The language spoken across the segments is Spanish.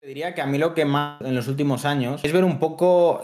Diría que a mí lo que más en los últimos años es ver un poco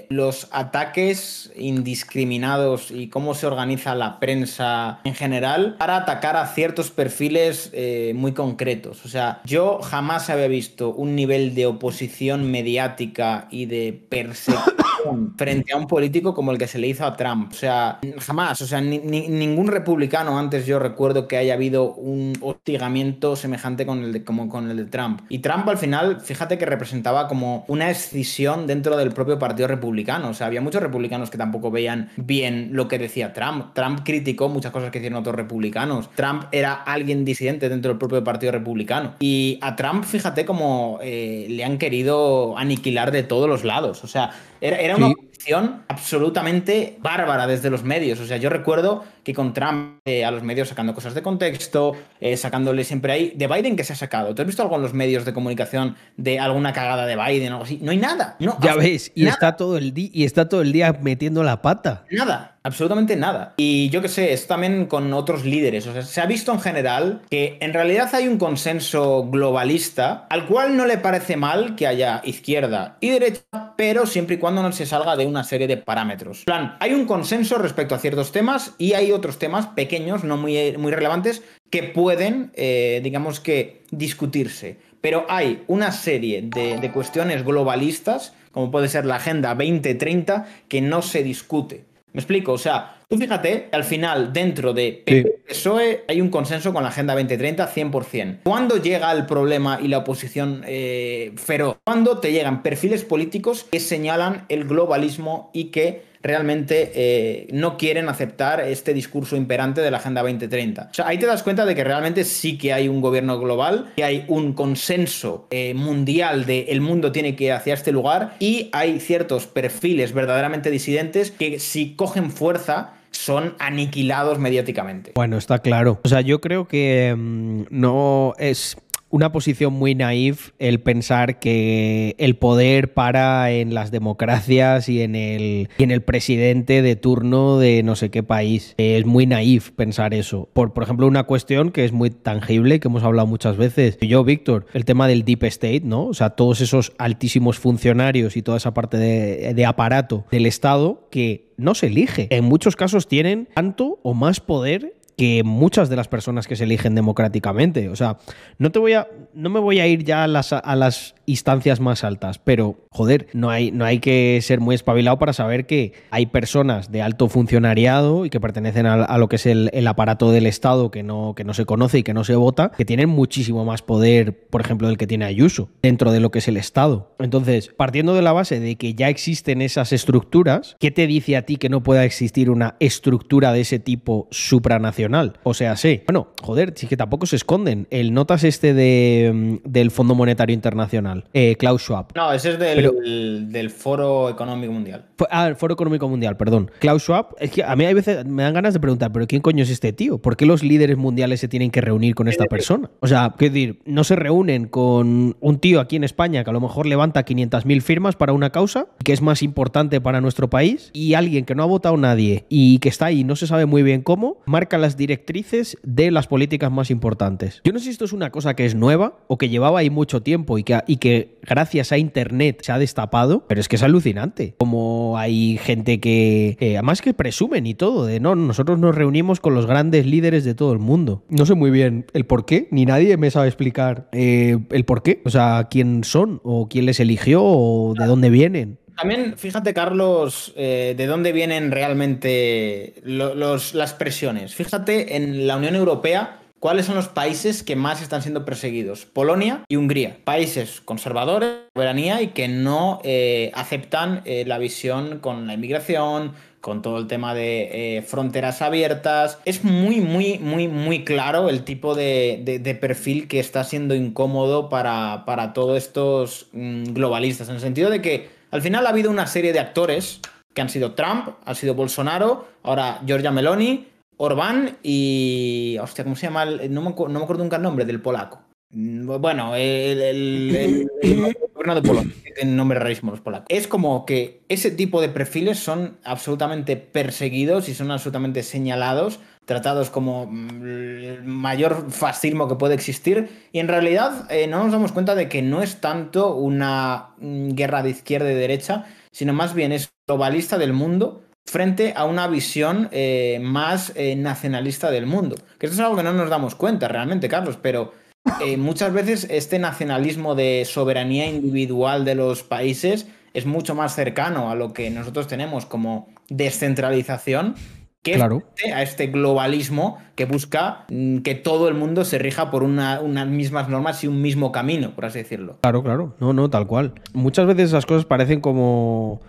los ataques indiscriminados y cómo se organiza la prensa en general para atacar a ciertos perfiles muy concretos. O sea, yo jamás había visto un nivel de oposición mediática y de persecución frente a un político como el que se le hizo a Trump. O sea, jamás. O sea, ningún republicano antes yo recuerdo que haya habido un hostigamiento semejante como con el de Trump. Y Trump al final, fíjate que representaba como una escisión dentro del propio Partido Republicano. O sea, había muchos republicanos que tampoco veían bien lo que decía Trump. Trump criticó muchas cosas que hicieron otros republicanos. Trump era alguien disidente dentro del propio Partido Republicano. Y a Trump, fíjate cómo le han querido aniquilar de todos los lados. O sea, era una Sí, oposición absolutamente bárbara desde los medios. O sea, yo recuerdo que con Trump a los medios sacando cosas de contexto, sacándole siempre ahí. De Biden, ¿qué se ha sacado? ¿Tú has visto algo en los medios de comunicación de alguna cagada de Biden o algo así? No hay nada. No, ya ves, y nada. está todo el día y está todo el día metiendo la pata. Nada, absolutamente nada. Y yo qué sé, es también con otros líderes. O sea, se ha visto en general que en realidad hay un consenso globalista al cual no le parece mal que haya izquierda y derecha, pero siempre y cuando no se salga de una serie de parámetros. En plan, hay un consenso respecto a ciertos temas y hay otros temas pequeños, no muy relevantes, que pueden, digamos que, discutirse. Pero hay una serie de cuestiones globalistas, como puede ser la Agenda 2030, que no se discute. ¿Me explico? O sea, tú fíjate, al final, dentro de Sí. PP-PSOE hay un consenso con la Agenda 2030 100%. ¿Cuándo llega el problema y la oposición feroz? Cuando te llegan perfiles políticos que señalan el globalismo y que realmente no quieren aceptar este discurso imperante de la Agenda 2030. O sea, ahí te das cuenta de que realmente sí que hay un gobierno global, que hay un consenso mundial de el mundo tiene que ir hacia este lugar y hay ciertos perfiles verdaderamente disidentes que si cogen fuerza son aniquilados mediáticamente. Bueno, está claro. O sea, yo creo que no es una posición muy naif el pensar que el poder para en las democracias y en el presidente de turno de no sé qué país. Es muy naif pensar eso. Por ejemplo, una cuestión que es muy tangible, que hemos hablado muchas veces. Y yo, Víctor, el tema del Deep State, ¿no? O sea, todos esos altísimos funcionarios y toda esa parte de aparato del Estado que no se elige. En muchos casos tienen tanto o más poder que muchas de las personas que se eligen democráticamente. O sea, no me voy a ir ya a las instancias más altas, pero joder, no hay que ser muy espabilado para saber que hay personas de alto funcionariado y que pertenecen a lo que es el aparato del Estado que no se conoce y que no se vota, que tienen muchísimo más poder, por ejemplo, del que tiene Ayuso, dentro de lo que es el Estado. Entonces, partiendo de la base de que ya existen esas estructuras, ¿qué te dice a ti que no pueda existir una estructura de ese tipo supranacional? O sea, sí. Bueno, joder, sí que tampoco se esconden. El notas del Fondo Monetario Internacional, Klaus Schwab. No, ese es Pero del Foro Económico Mundial. El Foro Económico Mundial, perdón. Klaus Schwab, es que a mí hay veces me dan ganas de preguntar, ¿pero quién coño es este tío? ¿Por qué los líderes mundiales se tienen que reunir con esta persona? O sea, quiero decir, no se reúnen con un tío aquí en España que a lo mejor levanta 500.000 firmas para una causa, que es más importante para nuestro país, y alguien que no ha votado nadie y que está ahí y no se sabe muy bien cómo, marca las directrices de las políticas más importantes. Yo no sé si esto es una cosa que es nueva o que llevaba ahí mucho tiempo y que gracias a Internet se ha destapado, pero es que es alucinante. Como hay gente que, además que presumen y todo, de no, nosotros nos reunimos con los grandes líderes de todo el mundo. No sé muy bien el por qué, ni nadie me sabe explicar el por qué. O sea, quién son, o quién les eligió, o de dónde vienen. También, fíjate, Carlos, de dónde vienen realmente las presiones. Fíjate en la Unión Europea, cuáles son los países que más están siendo perseguidos. Polonia y Hungría. Países conservadores, de soberanía y que no aceptan la visión con la inmigración, con todo el tema de fronteras abiertas. Es muy claro el tipo de perfil que está siendo incómodo para todos estos globalistas, en el sentido de que al final ha habido una serie de actores que han sido Trump, ha sido Bolsonaro, ahora Giorgia Meloni, Orbán y... Hostia, ¿cómo se llama? No me acuerdo nunca el nombre del polaco. Bueno, el gobierno de Polonia, que tienen nombres rarísimos los polacos. Es como que ese tipo de perfiles son absolutamente perseguidos y son absolutamente señalados, tratados como el mayor fascismo que puede existir. Y en realidad no nos damos cuenta de que no es tanto una guerra de izquierda y derecha, sino más bien es globalista del mundo frente a una visión más nacionalista del mundo. Que esto es algo que no nos damos cuenta realmente, Carlos, pero muchas veces este nacionalismo de soberanía individual de los países es mucho más cercano a lo que nosotros tenemos como descentralización que Claro. frente a este globalismo que busca que todo el mundo se rija por unas mismas normas y un mismo camino, por así decirlo. Claro, claro. No, no, tal cual. Muchas veces esas cosas parecen como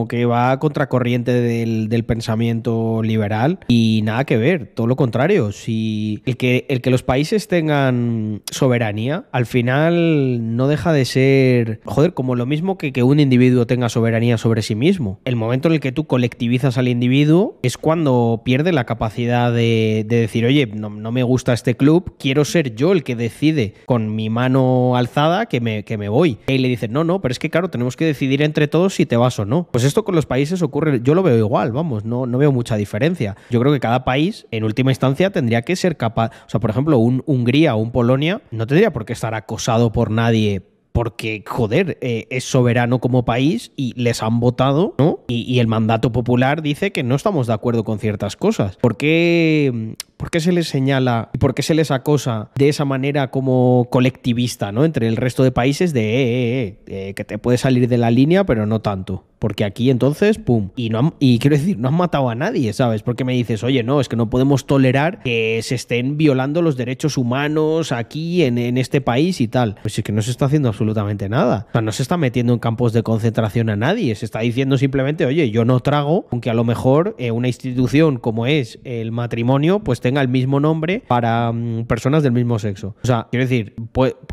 que va a contracorriente del pensamiento liberal y nada que ver, todo lo contrario. Si el que los países tengan soberanía, al final no deja de ser, joder, como lo mismo que un individuo tenga soberanía sobre sí mismo. El momento en el que tú colectivizas al individuo es cuando pierde la capacidad de decir, oye, no me gusta este club, quiero ser yo el que decide con mi mano alzada que me voy. Y le dicen, no, pero es que claro, tenemos que decidir entre todos si te vas o no. Pues esto con los países ocurre, yo lo veo igual, vamos, no veo mucha diferencia. Yo creo que cada país, en última instancia, tendría que ser capaz, o sea, por ejemplo, un Hungría o un Polonia no tendría por qué estar acosado por nadie porque, joder, es soberano como país y les han votado, ¿no? Y el mandato popular dice que no estamos de acuerdo con ciertas cosas. ¿Por qué se les señala y por qué se les acosa de esa manera como colectivista, ¿no? Entre el resto de países de que te puedes salir de la línea, pero no tanto. Porque aquí entonces, pum. Y quiero decir, no han matado a nadie, ¿sabes? Porque me dices, oye, no, es que no podemos tolerar que se estén violando los derechos humanos aquí en este país y tal. Pues es que no se está haciendo absolutamente nada. O sea, no se está metiendo en campos de concentración a nadie. Se está diciendo simplemente, oye, yo no trago, aunque a lo mejor una institución como es el matrimonio, pues tenga el mismo nombre para personas del mismo sexo. O sea, quiero decir,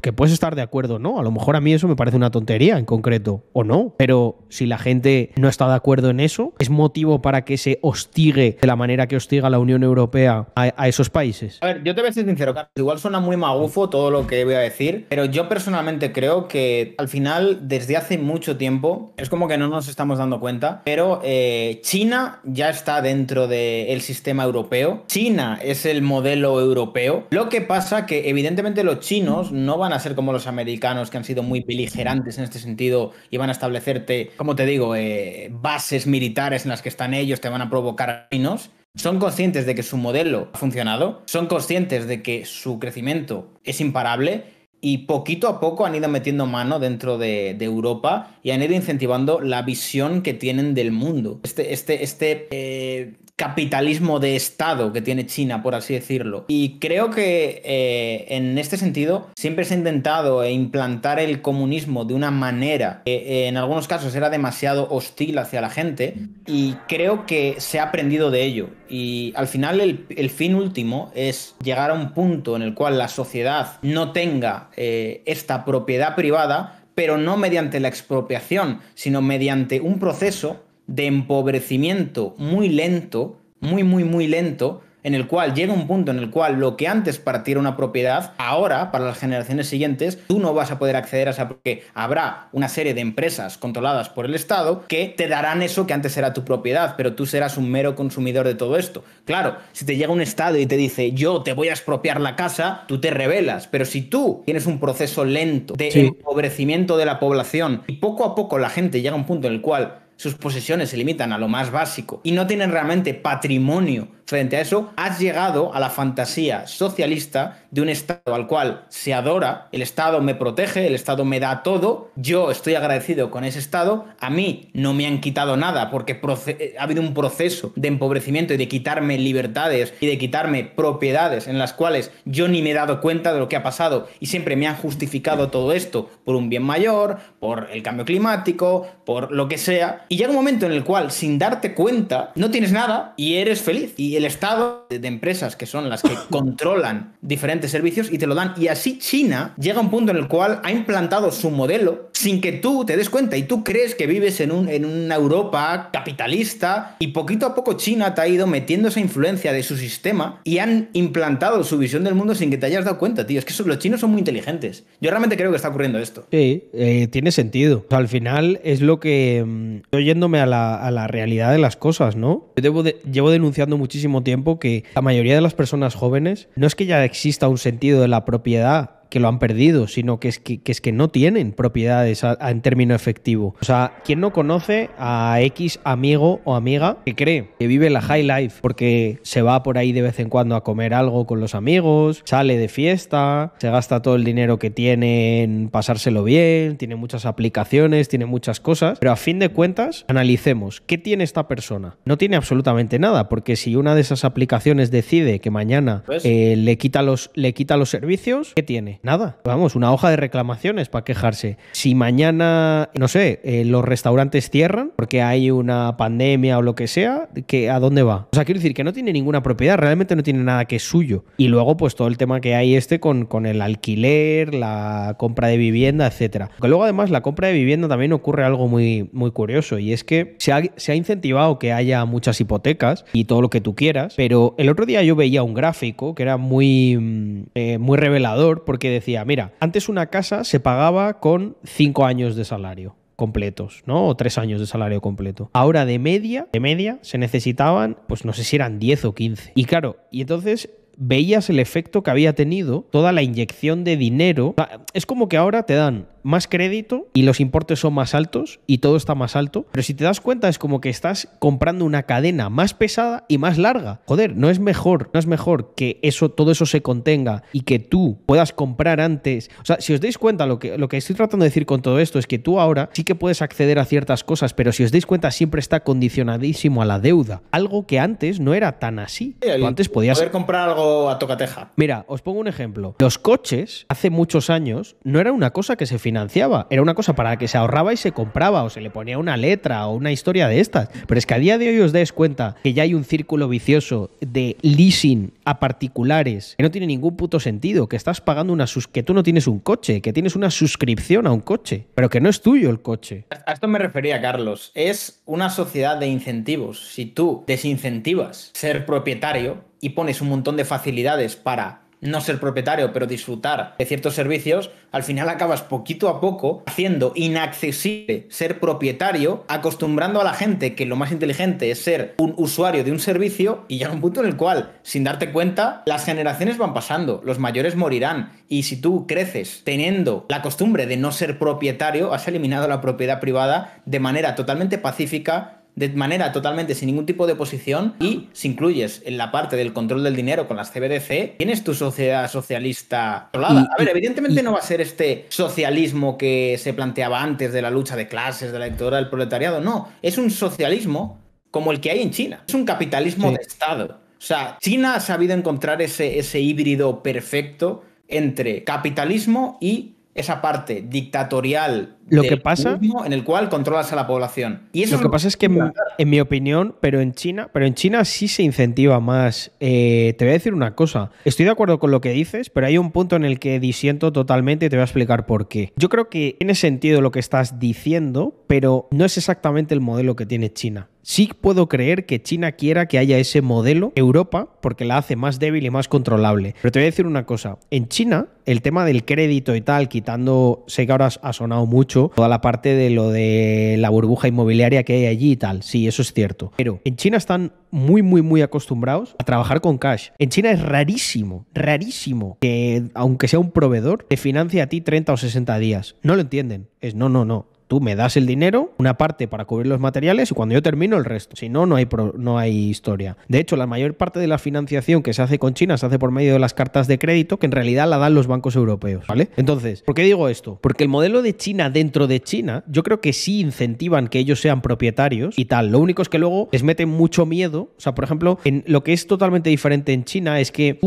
que puedes estar de acuerdo, ¿no? A lo mejor a mí eso me parece una tontería en concreto, o no. Pero si la gente no está de acuerdo en eso, ¿es motivo para que se hostigue de la manera que hostiga la Unión Europea a esos países? A ver, yo te voy a ser sincero, Carlos. Igual suena muy magufo todo lo que voy a decir, pero yo personalmente creo que al final, desde hace mucho tiempo, es como que no nos estamos dando cuenta, pero China ya está dentro del sistema europeo. China es el modelo europeo. Lo que pasa que evidentemente los chinos no van a ser como los americanos, que han sido muy beligerantes en este sentido y van a establecerte, como te digo, bases militares en las que están ellos, te van a provocar chinos. Son conscientes de que su modelo ha funcionado, son conscientes de que su crecimiento es imparable y poquito a poco han ido metiendo mano dentro de Europa y han ido incentivando la visión que tienen del mundo. Capitalismo de Estado que tiene China, por así decirlo. Y creo que en este sentido siempre se ha intentado implantar el comunismo de una manera que en algunos casos era demasiado hostil hacia la gente y creo que se ha aprendido de ello. Y al final el fin último es llegar a un punto en el cual la sociedad no tenga esta propiedad privada, pero no mediante la expropiación, sino mediante un proceso de empobrecimiento muy lento, muy lento, en el cual llega un punto en el cual lo que antes para ti era una propiedad, ahora, para las generaciones siguientes, tú no vas a poder acceder a esa porque habrá una serie de empresas controladas por el Estado que te darán eso que antes era tu propiedad, pero tú serás un mero consumidor de todo esto. Claro, si te llega un Estado y te dice yo te voy a expropiar la casa, tú te rebelas, pero si tú tienes un proceso lento de empobrecimiento de la población y poco a poco la gente llega a un punto en el cual sus posesiones se limitan a lo más básico y no tienen realmente patrimonio frente a eso, has llegado a la fantasía socialista de un Estado al cual se adora, el Estado me protege, el Estado me da todo, yo estoy agradecido con ese Estado, a mí no me han quitado nada porque ha habido un proceso de empobrecimiento y de quitarme libertades y de quitarme propiedades en las cuales yo ni me he dado cuenta de lo que ha pasado y siempre me han justificado todo esto por un bien mayor, por el cambio climático, por lo que sea, y llega un momento en el cual sin darte cuenta no tienes nada y eres feliz. Y el Estado de empresas que son las que controlan diferentes servicios y te lo dan. Y así China llega a un punto en el cual ha implantado su modelo sin que tú te des cuenta y tú crees que vives en una Europa capitalista, y poquito a poco China te ha ido metiendo esa influencia de su sistema y han implantado su visión del mundo sin que te hayas dado cuenta, tío. Es que los chinos son muy inteligentes. Yo realmente creo que está ocurriendo esto. Sí, tiene sentido. O sea, al final es lo que... Estoy yéndome a la realidad de las cosas, ¿no? Yo llevo denunciando muchísimo tiempo que la mayoría de las personas jóvenes no es que ya exista un sentido de la propiedad que lo han perdido, sino que es que no tienen propiedades en término efectivo. O sea, ¿quién no conoce a X amigo o amiga que cree que vive la high life porque se va por ahí de vez en cuando a comer algo con los amigos, sale de fiesta, se gasta todo el dinero que tiene en pasárselo bien, tiene muchas aplicaciones, tiene muchas cosas, pero a fin de cuentas, analicemos, ¿qué tiene esta persona? No tiene absolutamente nada, porque si una de esas aplicaciones decide que mañana le quita los servicios, ¿qué tiene? Nada. Vamos, una hoja de reclamaciones para quejarse. Si mañana, no sé, los restaurantes cierran porque hay una pandemia o lo que sea, ¿a dónde va? O sea, quiero decir que no tiene ninguna propiedad, realmente no tiene nada que es suyo. Y luego, pues todo el tema que hay con el alquiler, la compra de vivienda, etcétera. Porque luego, además, la compra de vivienda también ocurre algo muy, muy curioso, y es que se ha incentivado que haya muchas hipotecas y todo lo que tú quieras, pero el otro día yo veía un gráfico que era muy revelador, porque decía, mira, antes una casa se pagaba con 5 años de salario completos, ¿no? O 3 años de salario completo. Ahora de media se necesitaban, pues no sé si eran 10 o 15. Y claro, y entonces veías el efecto que había tenido toda la inyección de dinero. Es como que ahora te dan más crédito y los importes son más altos y todo está más alto, pero si te das cuenta es como que estás comprando una cadena más pesada y más larga. Joder, no es mejor que todo eso se contenga y que tú puedas comprar antes. O sea, si os dais cuenta, lo que estoy tratando de decir con todo esto es que tú ahora sí que puedes acceder a ciertas cosas, pero si os dais cuenta siempre está condicionadísimo a la deuda, algo que antes no era tan así. Sí, antes podías poder comprar algo a tocateja. Mira, os pongo un ejemplo. Los coches hace muchos años no era una cosa que se financiaba, era una cosa para la que se ahorraba y se compraba, o se le ponía una letra o una historia de estas. Pero es que a día de hoy os dais cuenta que ya hay un círculo vicioso de leasing a particulares que no tiene ningún puto sentido, que estás pagando que tú no tienes un coche, que tienes una suscripción a un coche, pero que no es tuyo el coche. A esto me refería, Carlos. Es una sociedad de incentivos. Si tú desincentivas ser propietario y pones un montón de facilidades para no ser propietario, pero disfrutar de ciertos servicios, al final acabas poquito a poco haciendo inaccesible ser propietario, acostumbrando a la gente que lo más inteligente es ser un usuario de un servicio, y llega un punto en el cual, sin darte cuenta, las generaciones van pasando, los mayores morirán, y si tú creces teniendo la costumbre de no ser propietario, has eliminado la propiedad privada de manera totalmente pacífica, de manera totalmente sin ningún tipo de oposición, y si incluyes en la parte del control del dinero con las CBDC, tienes tu sociedad socialista controlada. A ver, evidentemente no va a ser este socialismo que se planteaba antes de la lucha de clases, de la dictadura del proletariado, no, es un socialismo como el que hay en China, es un capitalismo de Estado. O sea, China ha sabido encontrar ese híbrido perfecto entre capitalismo y esa parte dictatorial en el cual controlas a la población. Y eso lo que pasa es que, en mi opinión, pero en China sí se incentiva más. Te voy a decir una cosa. Estoy de acuerdo con lo que dices, pero hay un punto en el que disiento totalmente y te voy a explicar por qué. Yo creo que tiene sentido lo que estás diciendo, pero no es exactamente el modelo que tiene China. Sí puedo creer que China quiera que haya ese modelo Europa porque la hace más débil y más controlable. Pero te voy a decir una cosa. En China, el tema del crédito y tal, sé que ahora ha sonado mucho toda la parte de lo de la burbuja inmobiliaria que hay allí y tal. Sí, eso es cierto. Pero en China están muy, muy, muy acostumbrados a trabajar con cash. En China es rarísimo que, aunque sea un proveedor, te financie a ti 30 o 60 días. No lo entienden. No. Tú me das el dinero, una parte para cubrir los materiales y cuando yo termino el resto. Si no, no hay historia. De hecho, la mayor parte de la financiación que se hace con China se hace por medio de las cartas de crédito, que en realidad la dan los bancos europeos, ¿vale? Entonces, ¿por qué digo esto? Porque el modelo de China dentro de China, yo creo que sí incentivan que ellos sean propietarios y tal. Lo único es que luego les meten mucho miedo. O sea, por ejemplo, lo que es totalmente diferente en China es que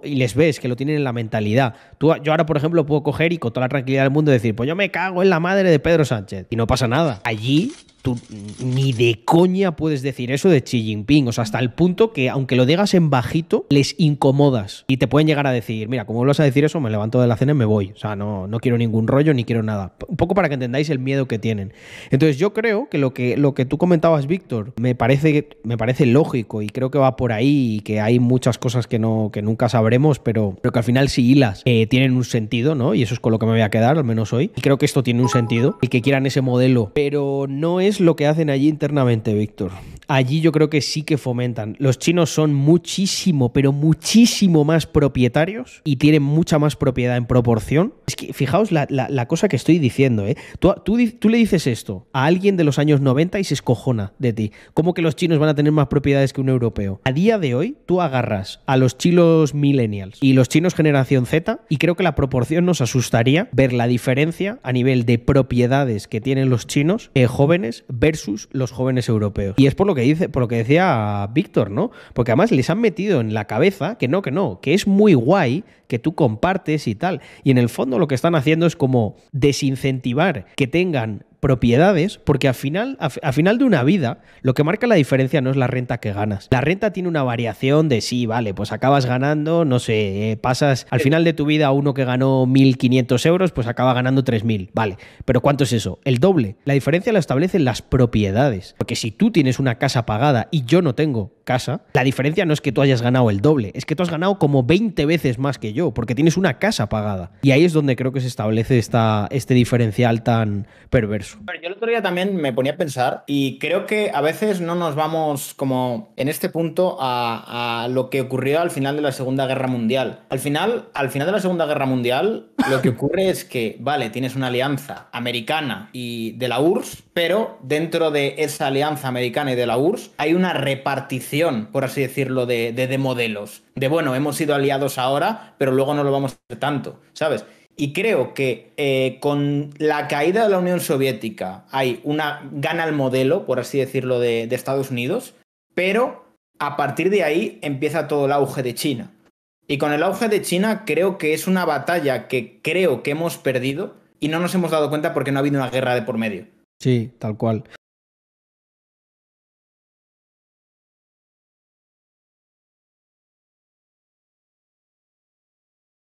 y les ves que lo tienen en la mentalidad. Yo ahora, por ejemplo, puedo coger y con toda la tranquilidad del mundo decir, pues yo me cago en la madre de Pedro Sánchez. Y no pasa nada. Allí tú ni de coña puedes decir eso de Xi Jinping. O sea, hasta el punto que, aunque lo digas en bajito, les incomodas. Y te pueden llegar a decir, mira, como vuelvas a decir eso, me levanto de la cena y me voy. O sea, no quiero ningún rollo ni quiero nada. Un poco para que entendáis el miedo que tienen. Entonces, yo creo que lo que tú comentabas, Víctor, me parece lógico y creo que va por ahí y que hay muchas cosas que nunca sabremos, pero que al final si hilas tienen un sentido, ¿no? Y eso es con lo que me voy a quedar, al menos hoy. Y creo que esto tiene un sentido y que quieran ese modelo, pero no es lo que hacen allí internamente, Víctor. Allí yo creo que sí que fomentan. Los chinos son muchísimo, pero muchísimo más propietarios y tienen mucha más propiedad en proporción. Es que fijaos la cosa que estoy diciendo, ¿eh? Tú le dices esto a alguien de los años 90 y se escojona de ti. ¿Cómo que los chinos van a tener más propiedades que un europeo? A día de hoy, tú agarras a los chinos millennials y los chinos generación Z y creo que la proporción nos asustaría ver la diferencia a nivel de propiedades que tienen los chinos jóvenes versus los jóvenes europeos. Y es por lo que decía Víctor, ¿no? Porque además les han metido en la cabeza que es muy guay que tú compartes y tal. Y en el fondo lo que están haciendo es como desincentivar que tengan propiedades, porque al final de una vida, lo que marca la diferencia no es la renta que ganas. La renta tiene una variación de sí, vale, pues acabas ganando, no sé, pasas al final de tu vida a uno que ganó 1.500 euros, pues acaba ganando 3.000, vale. Pero ¿cuánto es eso? El doble. La diferencia la establecen las propiedades. Porque si tú tienes una casa pagada y yo no tengo casa, la diferencia no es que tú hayas ganado el doble, es que tú has ganado como 20 veces más que yo, porque tienes una casa pagada. Y ahí es donde creo que se establece este diferencial tan perverso. Pero yo el otro día también me ponía a pensar y creo que a veces no nos vamos como en este punto a lo que ocurrió al final de la Segunda Guerra Mundial. Al final de la Segunda Guerra Mundial lo que ocurre es que, vale, tienes una alianza americana y de la URSS, pero dentro de esa alianza americana y de la URSS hay una repartición, por así decirlo, de modelos. De bueno, hemos sido aliados ahora, pero luego no lo vamos a hacer tanto, ¿sabes? Y creo que con la caída de la Unión Soviética gana el modelo, por así decirlo, de Estados Unidos, pero a partir de ahí empieza todo el auge de China. Y con el auge de China creo que es una batalla que creo que hemos perdido y no nos hemos dado cuenta porque no ha habido una guerra de por medio. Sí, tal cual.